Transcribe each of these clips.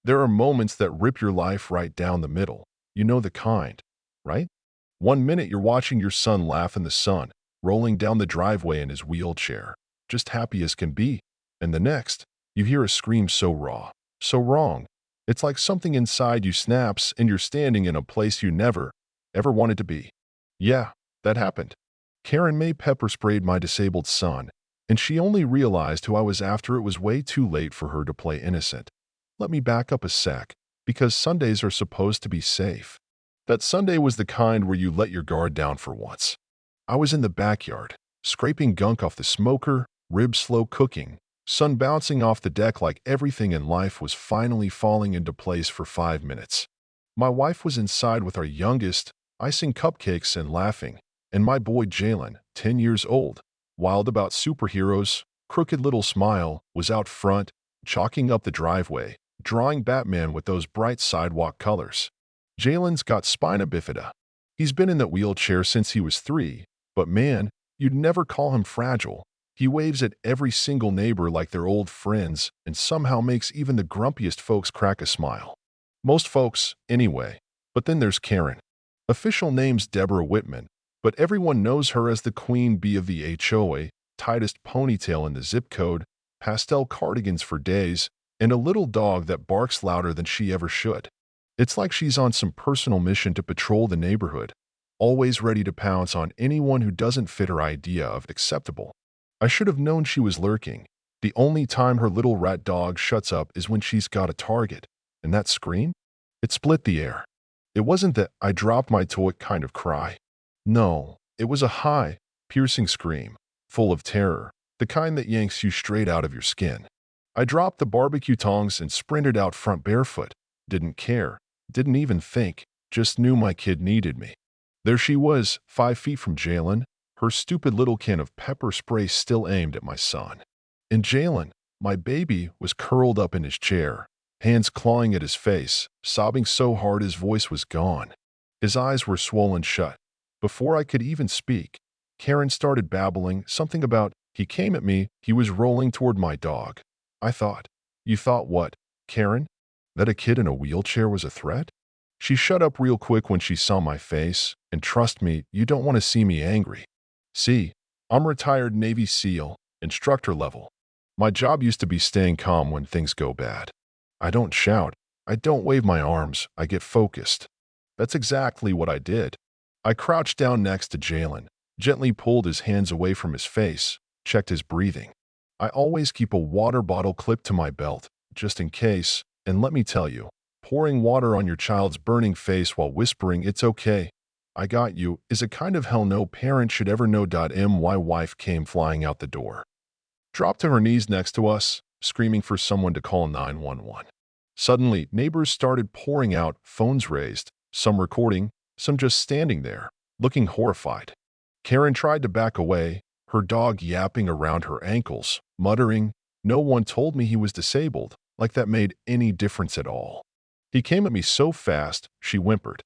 There are moments that rip your life right down the middle. You know the kind, right? One minute you're watching your son laugh in the sun, rolling down the driveway in his wheelchair, just happy as can be. And the next, you hear a scream so raw, so wrong. It's like something inside you snaps and you're standing in a place you never, ever wanted to be. Yeah, that happened. Karen May pepper sprayed my disabled son, and she only realized who I was after it was way too late for her to play innocent. Let me back up a sec, because Sundays are supposed to be safe. That Sunday was the kind where you let your guard down for once. I was in the backyard, scraping gunk off the smoker, ribs slow cooking, sun bouncing off the deck like everything in life was finally falling into place for 5 minutes. My wife was inside with our youngest, icing cupcakes and laughing, and my boy Jalen, 10 years old, wild about superheroes, crooked little smile, was out front, chalking up the driveway, drawing Batman with those bright sidewalk colors. Jalen's got spina bifida. He's been in that wheelchair since he was 3, but man, you'd never call him fragile. He waves at every single neighbor like they're old friends and somehow makes even the grumpiest folks crack a smile. Most folks, anyway. But then there's Karen. Official name's Deborah Whitman, but everyone knows her as the queen bee of the HOA, tightest ponytail in the zip code, pastel cardigans for days, and a little dog that barks louder than she ever should. It's like she's on some personal mission to patrol the neighborhood, always ready to pounce on anyone who doesn't fit her idea of acceptable. I should have known she was lurking. The only time her little rat dog shuts up is when she's got a target. And that scream? It split the air. It wasn't that I dropped my toy kind of cry. No, it was a high, piercing scream, full of terror, the kind that yanks you straight out of your skin. I dropped the barbecue tongs and sprinted out front barefoot. Didn't care, didn't even think, just knew my kid needed me. There she was, 5 feet from Jalen, her stupid little can of pepper spray still aimed at my son. And Jalen, my baby, was curled up in his chair, hands clawing at his face, sobbing so hard his voice was gone. His eyes were swollen shut. Before I could even speak, Karen started babbling something about, he came at me, he was rolling toward my dog. I thought, you thought what, Karen? That a kid in a wheelchair was a threat? She shut up real quick when she saw my face, and trust me, you don't want to see me angry. See, I'm retired Navy SEAL, instructor level. My job used to be staying calm when things go bad. I don't shout, I don't wave my arms, I get focused. That's exactly what I did. I crouched down next to Jalen, gently pulled his hands away from his face, checked his breathing. I always keep a water bottle clipped to my belt, just in case, and let me tell you, pouring water on your child's burning face while whispering it's okay, I got you, is a kind of hell no parent should ever know. My wife came flying out the door. Dropped to her knees next to us, screaming for someone to call 911. Suddenly, neighbors started pouring out, phones raised, some recording, some just standing there, looking horrified. Karen tried to back away, her dog yapping around her ankles, muttering, "No one told me he was disabled," like that made any difference at all. He came at me so fast, she whimpered.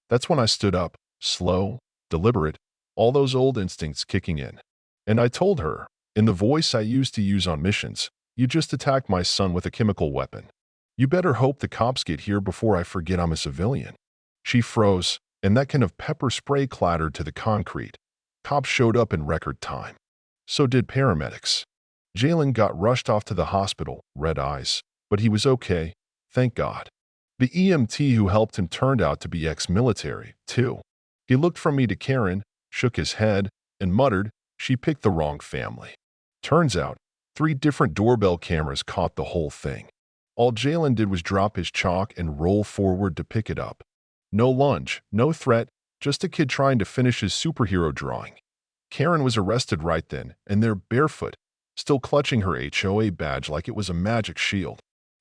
That's when I stood up, slow, deliberate, all those old instincts kicking in. And I told her, in the voice I used to use on missions, "You just attacked my son with a chemical weapon. You better hope the cops get here before I forget I'm a civilian." She froze, and that can of pepper spray clattered to the concrete. Cops showed up in record time. So did paramedics. Jalen got rushed off to the hospital, red eyes, but he was okay, thank God. The EMT who helped him turned out to be ex-military, too. He looked from me to Karen, shook his head, and muttered, "She picked the wrong family." Turns out, 3 different doorbell cameras caught the whole thing. All Jalen did was drop his chalk and roll forward to pick it up. No lunge, no threat, just a kid trying to finish his superhero drawing. Karen was arrested right then, and there barefoot, still clutching her HOA badge like it was a magic shield.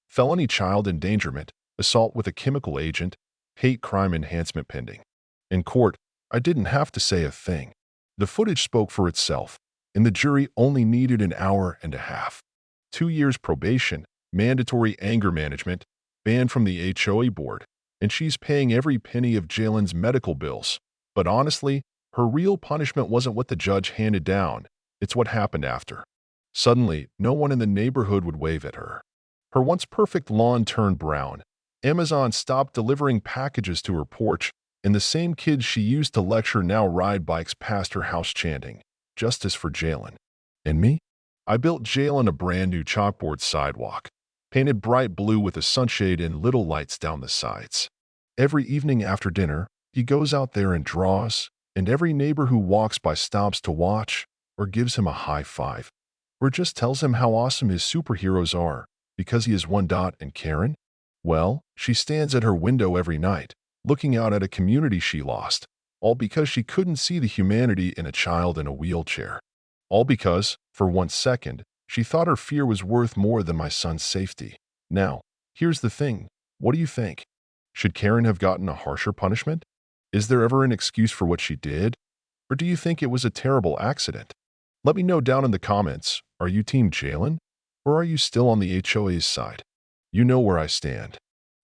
Felony child endangerment, assault with a chemical agent, hate crime enhancement pending. In court, I didn't have to say a thing. The footage spoke for itself, and the jury only needed an hour and a half. 2 years probation, mandatory anger management, banned from the HOA board, and she's paying every penny of Jalen's medical bills. But honestly, her real punishment wasn't what the judge handed down, it's what happened after. Suddenly, no one in the neighborhood would wave at her. Her once perfect lawn turned brown, Amazon stopped delivering packages to her porch, and the same kids she used to lecture now ride bikes past her house chanting, "Justice for Jalen." And me? I built Jalen a brand new chalkboard sidewalk, painted bright blue with a sunshade and little lights down the sides. Every evening after dinner, he goes out there and draws, and every neighbor who walks by stops to watch or gives him a high five, or just tells him how awesome his superheroes are because he is one dot. And Karen? Well, she stands at her window every night, looking out at a community she lost, all because she couldn't see the humanity in a child in a wheelchair. All because, for 1 second, she thought her fear was worth more than my son's safety. Now, here's the thing. What do you think? Should Karen have gotten a harsher punishment? Is there ever an excuse for what she did? Or do you think it was a terrible accident? Let me know down in the comments. Are you Team Jalen? Or are you still on the HOA's side? You know where I stand.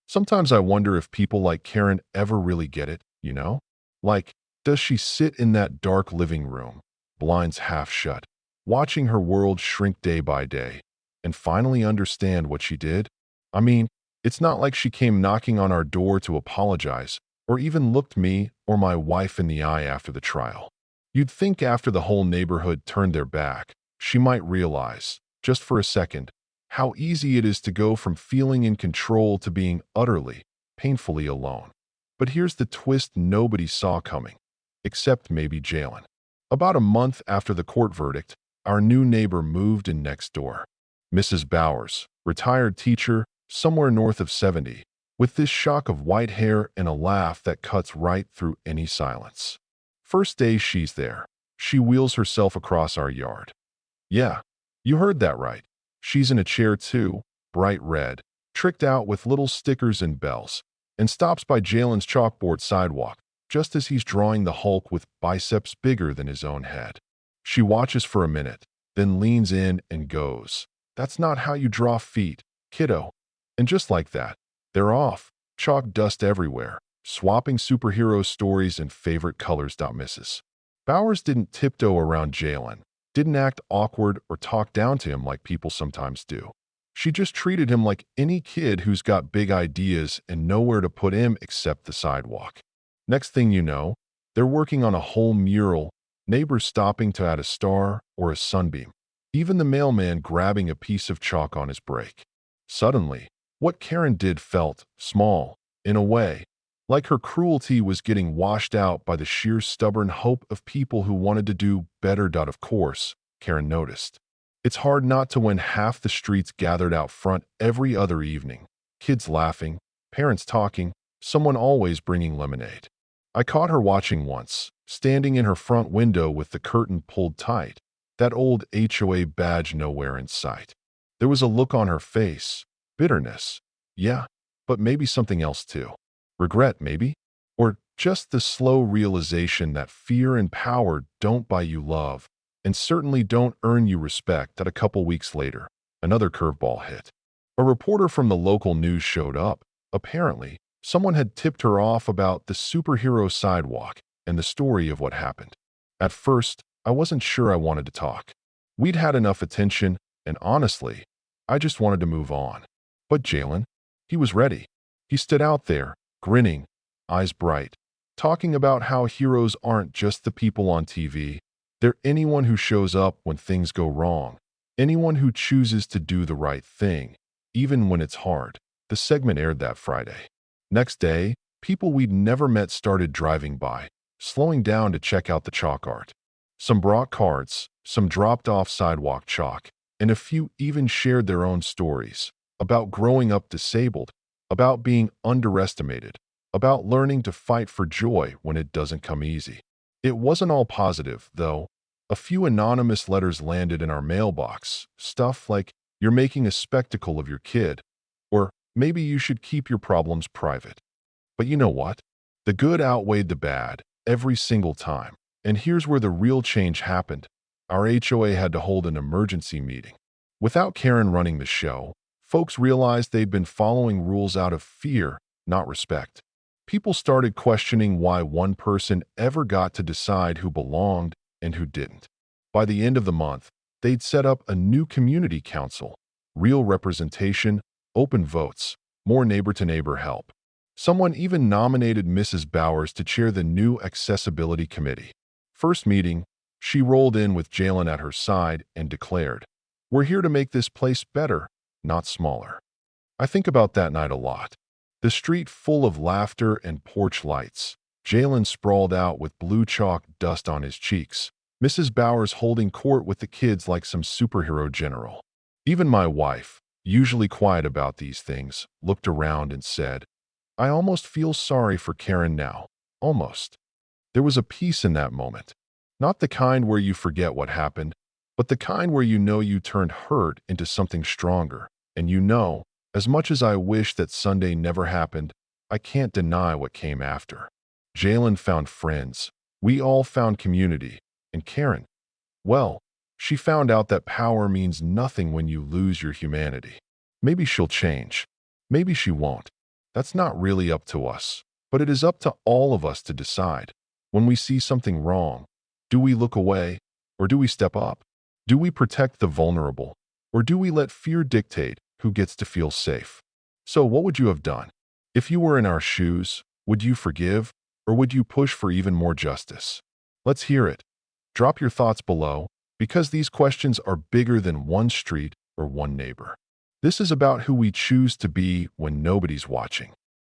Sometimes I wonder if people like Karen ever really get it, you know? Like, does she sit in that dark living room, blinds half shut, watching her world shrink day by day, and finally understand what she did? I mean, it's not like she came knocking on our door to apologize, or even looked me or my wife in the eye after the trial. You'd think after the whole neighborhood turned their back, she might realize, just for a second, how easy it is to go from feeling in control to being utterly, painfully alone. But here's the twist nobody saw coming, except maybe Jalen. About a month after the court verdict, our new neighbor moved in next door. Mrs. Bowers, retired teacher, somewhere north of 70, with this shock of white hair and a laugh that cuts right through any silence. First day she's there, she wheels herself across our yard. Yeah, you heard that right. She's in a chair too, bright red, tricked out with little stickers and bells, and stops by Jalen's chalkboard sidewalk, just as he's drawing the Hulk with biceps bigger than his own head. She watches for a minute, then leans in and goes, "That's not how you draw feet, kiddo." And just like that, they're off, chalk dust everywhere, swapping superhero stories and favorite colors. Mrs. Bowers didn't tiptoe around Jalen, didn't act awkward or talk down to him like people sometimes do. She just treated him like any kid who's got big ideas and nowhere to put him except the sidewalk. Next thing you know, they're working on a whole mural, neighbors stopping to add a star or a sunbeam, even the mailman grabbing a piece of chalk on his break. Suddenly, what Karen did felt small, in a way, like her cruelty was getting washed out by the sheer stubborn hope of people who wanted to do better. Of course, Karen noticed. It's hard not to when half the streets gathered out front every other evening, kids laughing, parents talking, someone always bringing lemonade. I caught her watching once, standing in her front window with the curtain pulled tight, that old HOA badge nowhere in sight. There was a look on her face, bitterness, yeah, but maybe something else too. Regret, maybe? Or just the slow realization that fear and power don't buy you love, and certainly don't earn you respect. That a couple weeks later, another curveball hit. A reporter from the local news showed up. Apparently, someone had tipped her off about the superhero sidewalk and the story of what happened. At first, I wasn't sure I wanted to talk. We'd had enough attention, and honestly, I just wanted to move on. But Jalen, he was ready. He stood out there, grinning, eyes bright, talking about how heroes aren't just the people on TV. They're anyone who shows up when things go wrong, anyone who chooses to do the right thing, even when it's hard. The segment aired that Friday. Next day, people we'd never met started driving by, slowing down to check out the chalk art. Some brought cards, some dropped off sidewalk chalk, and a few even shared their own stories about growing up disabled, about being underestimated, about learning to fight for joy when it doesn't come easy. It wasn't all positive, though. A few anonymous letters landed in our mailbox, stuff like, "You're making a spectacle of your kid," or "Maybe you should keep your problems private." But you know what? The good outweighed the bad, every single time. And here's where the real change happened. Our HOA had to hold an emergency meeting. Without Karen running the show, folks realized they'd been following rules out of fear, not respect. People started questioning why one person ever got to decide who belonged and who didn't. By the end of the month, they'd set up a new community council, real representation, open votes, more neighbor-to-neighbor help. Someone even nominated Mrs. Bowers to chair the new Accessibility Committee. First meeting, she rolled in with Jalen at her side and declared, "We're here to make this place better, not smaller." I think about that night a lot. The street full of laughter and porch lights. Jalen sprawled out with blue chalk dust on his cheeks. Mrs. Bowers holding court with the kids like some superhero general. Even my wife, usually quiet about these things, looked around and said, "I almost feel sorry for Karen now. Almost." There was a peace in that moment. Not the kind where you forget what happened, but the kind where you know you turned hurt into something stronger. And you know, as much as I wish that Sunday never happened, I can't deny what came after. Jalen found friends. We all found community. And Karen, well, she found out that power means nothing when you lose your humanity. Maybe she'll change. Maybe she won't. That's not really up to us. But it is up to all of us to decide. When we see something wrong, do we look away or do we step up? Do we protect the vulnerable or do we let fear dictate who gets to feel safe? So what would you have done? If you were in our shoes, would you forgive or would you push for even more justice? Let's hear it. Drop your thoughts below because these questions are bigger than one street or one neighbor. This is about who we choose to be when nobody's watching.